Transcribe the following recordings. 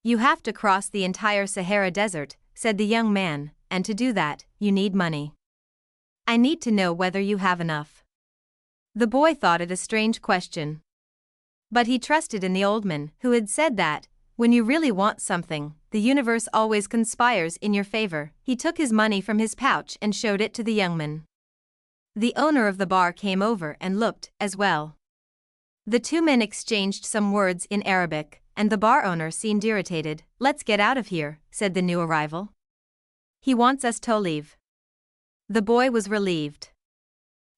You have to cross the entire Sahara Desert, said the young man, and to do that, you need money. I need to know whether you have enough. The boy thought it a strange question. But he trusted in the old man, who had said that, when you really want something, the universe always conspires in your favor. He took his money from his pouch and showed it to the young man. The owner of the bar came over and looked, as well. The two men exchanged some words in Arabic, and the bar owner seemed irritated. Let's get out of here, said the new arrival. He wants us to leave. The boy was relieved.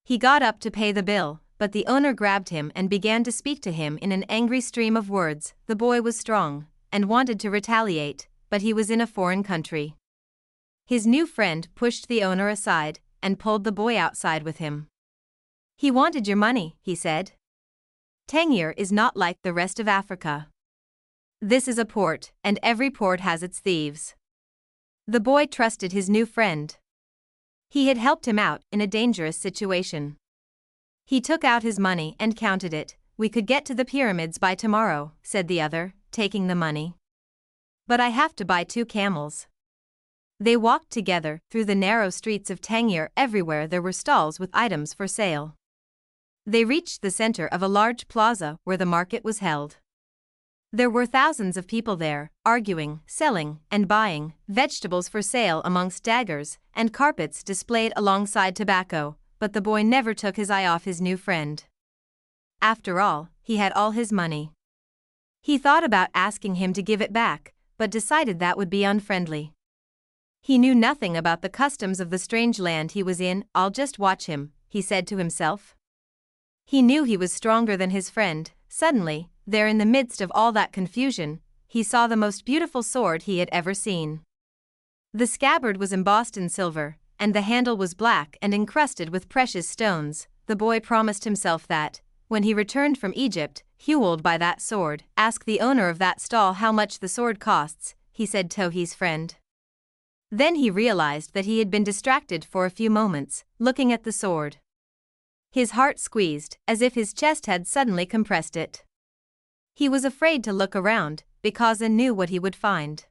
He got up to pay the bill, but the owner grabbed him and began to speak to him in an angry stream of words. The boy was strong, and wanted to retaliate, but he was in a foreign country. His new friend pushed the owner aside, and pulled the boy outside with him. He wanted your money, he said. Tangier is not like the rest of Africa. This is a port, and every port has its thieves. The boy trusted his new friend. He had helped him out in a dangerous situation. He took out his money and counted it. We could get to the pyramids by tomorrow, said the other, taking the money. But I have to buy 2 camels. They walked together through the narrow streets of Tangier. Everywhere there were stalls with items for sale. They reached the center of a large plaza where the market was held. There were thousands of people there, arguing, selling, and buying, vegetables for sale amongst daggers, and carpets displayed alongside tobacco, but the boy never took his eye off his new friend. After all, he had all his money. He thought about asking him to give it back, but decided that would be unfriendly. He knew nothing about the customs of the strange land he was in. I'll just watch him, he said to himself. He knew he was stronger than his friend. Suddenly, there in the midst of all that confusion, he saw the most beautiful sword he had ever seen. The scabbard was embossed in silver, and the handle was black and encrusted with precious stones. The boy promised himself that, when he returned from Egypt, fueled by that sword, ask the owner of that stall how much the sword costs, he said to his friend. Then he realized that he had been distracted for a few moments, looking at the sword. His heart squeezed, as if his chest had suddenly compressed it. He was afraid to look around, because he knew what he would find.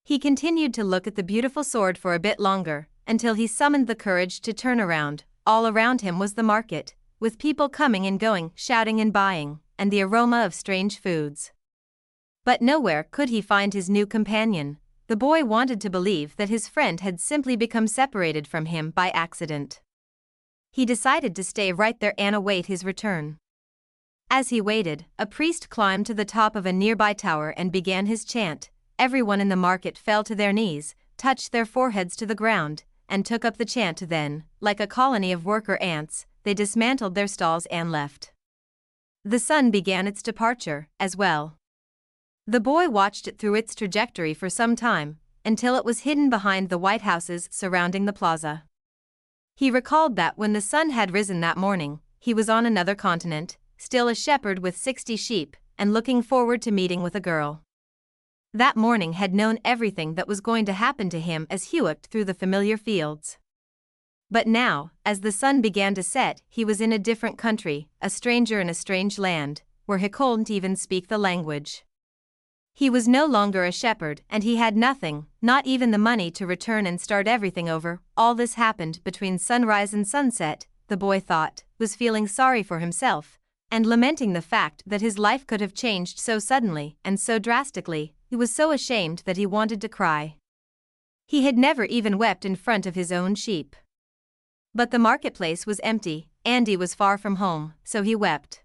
He continued to look at the beautiful sword for a bit longer, until he summoned the courage to turn around. All around him was the market, with people coming and going, shouting and buying, and the aroma of strange foods. But nowhere could he find his new companion. The boy wanted to believe that his friend had simply become separated from him by accident. He decided to stay right there and await his return. As he waited, a priest climbed to the top of a nearby tower and began his chant. Everyone in the market fell to their knees, touched their foreheads to the ground, and took up the chant. Then, like a colony of worker ants, they dismantled their stalls and left. The sun began its departure, as well. The boy watched it through its trajectory for some time, until it was hidden behind the white houses surrounding the plaza. He recalled that when the sun had risen that morning, he was on another continent, still a shepherd with 60 sheep, and looking forward to meeting with a girl. That morning had known everything that was going to happen to him as he walked through the familiar fields. But now, as the sun began to set, he was in a different country, a stranger in a strange land, where he couldn't even speak the language. He was no longer a shepherd, and he had nothing, not even the money to return and start everything over. All this happened between sunrise and sunset, the boy thought, was feeling sorry for himself, and lamenting the fact that his life could have changed so suddenly and so drastically. He was so ashamed that he wanted to cry. He had never even wept in front of his own sheep. But the marketplace was empty, and he was far from home, so he wept.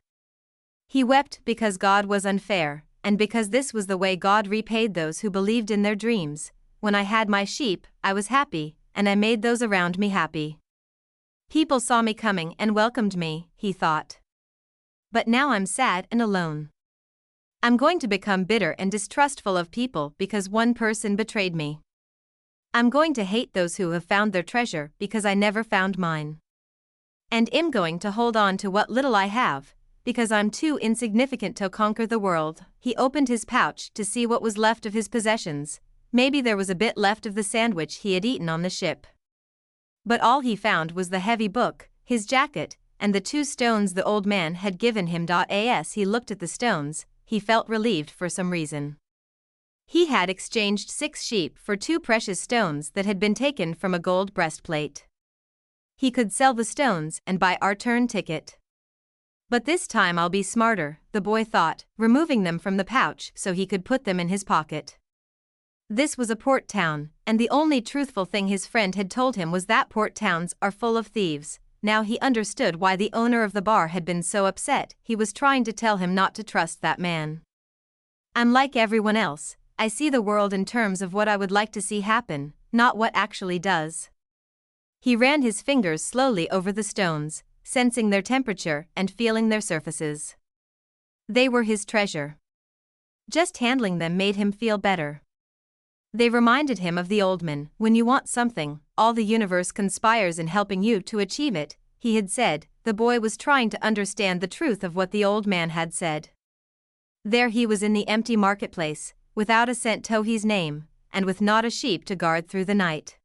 He wept because God was unfair, and because this was the way God repaid those who believed in their dreams. When I had my sheep, I was happy, and I made those around me happy. People saw me coming and welcomed me, he thought. But now I'm sad and alone. I'm going to become bitter and distrustful of people because one person betrayed me. I'm going to hate those who have found their treasure because I never found mine. And I'm going to hold on to what little I have, because I'm too insignificant to conquer the world. He opened his pouch to see what was left of his possessions. Maybe there was a bit left of the sandwich he had eaten on the ship. But all he found was the heavy book, his jacket, and the 2 stones the old man had given him. As he looked at the stones, he felt relieved for some reason. He had exchanged 6 sheep for 2 precious stones that had been taken from a gold breastplate. He could sell the stones and buy our turn ticket. But this time I'll be smarter, the boy thought, removing them from the pouch so he could put them in his pocket. This was a port town, and the only truthful thing his friend had told him was that port towns are full of thieves. Now he understood why the owner of the bar had been so upset. He was trying to tell him not to trust that man. I'm like everyone else, I see the world in terms of what I would like to see happen, not what actually does. He ran his fingers slowly over the stones, sensing their temperature and feeling their surfaces. They were his treasure. Just handling them made him feel better. They reminded him of the old man. When you want something, all the universe conspires in helping you to achieve it, he had said. The boy was trying to understand the truth of what the old man had said. There he was in the empty marketplace, without a cent to his name, and with not a sheep to guard through the night.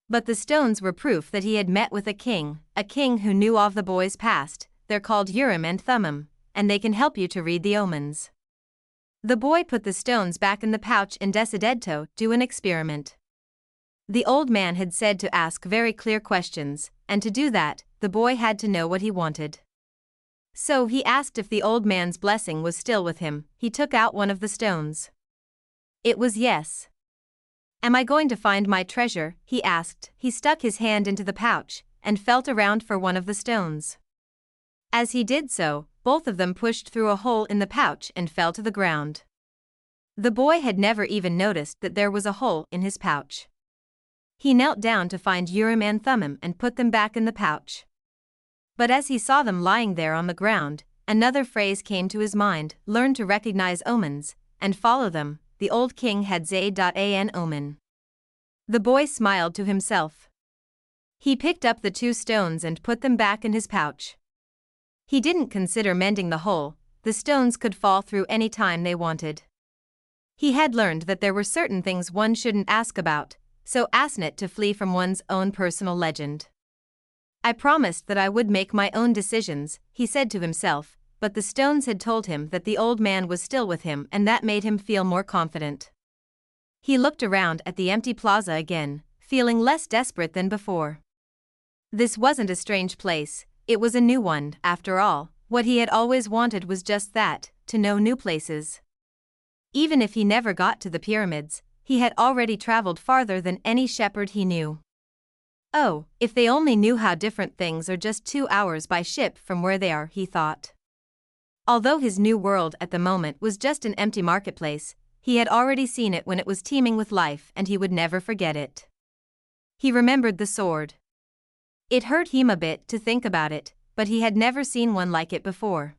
But the stones were proof that he had met with a king who knew of the boy's past. They're called Urim and Thummim, and they can help you to read the omens. The boy put the stones back in the pouch and decided to do an experiment. The old man had said to ask very clear questions, and to do that, the boy had to know what he wanted. So he asked if the old man's blessing was still with him. He took out one of the stones. It was yes. Am I going to find my treasure? He asked. He stuck his hand into the pouch and felt around for one of the stones. As he did so, both of them pushed through a hole in the pouch and fell to the ground. The boy had never even noticed that there was a hole in his pouch. He knelt down to find Urim and Thummim and put them back in the pouch. But as he saw them lying there on the ground, another phrase came to his mind: learn to recognize omens, and follow them. The old king had said an omen. The boy smiled to himself. He picked up the 2 stones and put them back in his pouch. He didn't consider mending the hole. The stones could fall through any time they wanted. He had learned that there were certain things one shouldn't ask about, so asked it to flee from one's own personal legend. I promised that I would make my own decisions, he said to himself, but the stones had told him that the old man was still with him, and that made him feel more confident. He looked around at the empty plaza again, feeling less desperate than before. This wasn't a strange place. It was a new one. After all, what he had always wanted was just that, to know new places. Even if he never got to the pyramids, he had already traveled farther than any shepherd he knew. Oh, if they only knew how different things are just 2 hours by ship from where they are, he thought. Although his new world at the moment was just an empty marketplace, he had already seen it when it was teeming with life, and he would never forget it. He remembered the sword. It hurt him a bit to think about it, but he had never seen one like it before.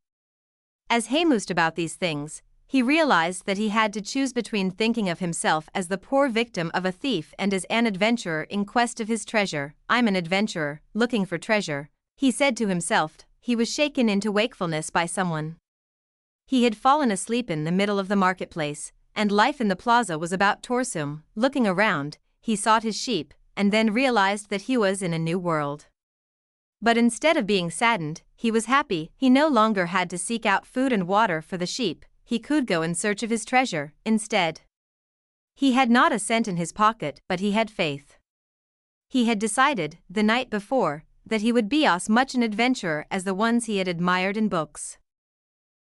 As he mused about these things, he realized that he had to choose between thinking of himself as the poor victim of a thief and as an adventurer in quest of his treasure. I'm an adventurer, looking for treasure, he said to himself. He was shaken into wakefulness by someone. He had fallen asleep in the middle of the marketplace, and life in the plaza was about Torsum. Looking around, he sought his sheep, and then realized that he was in a new world. But instead of being saddened, he was happy. He no longer had to seek out food and water for the sheep. He could go in search of his treasure, instead. He had not a cent in his pocket, but he had faith. He had decided, the night before, that he would be as much an adventurer as the ones he had admired in books.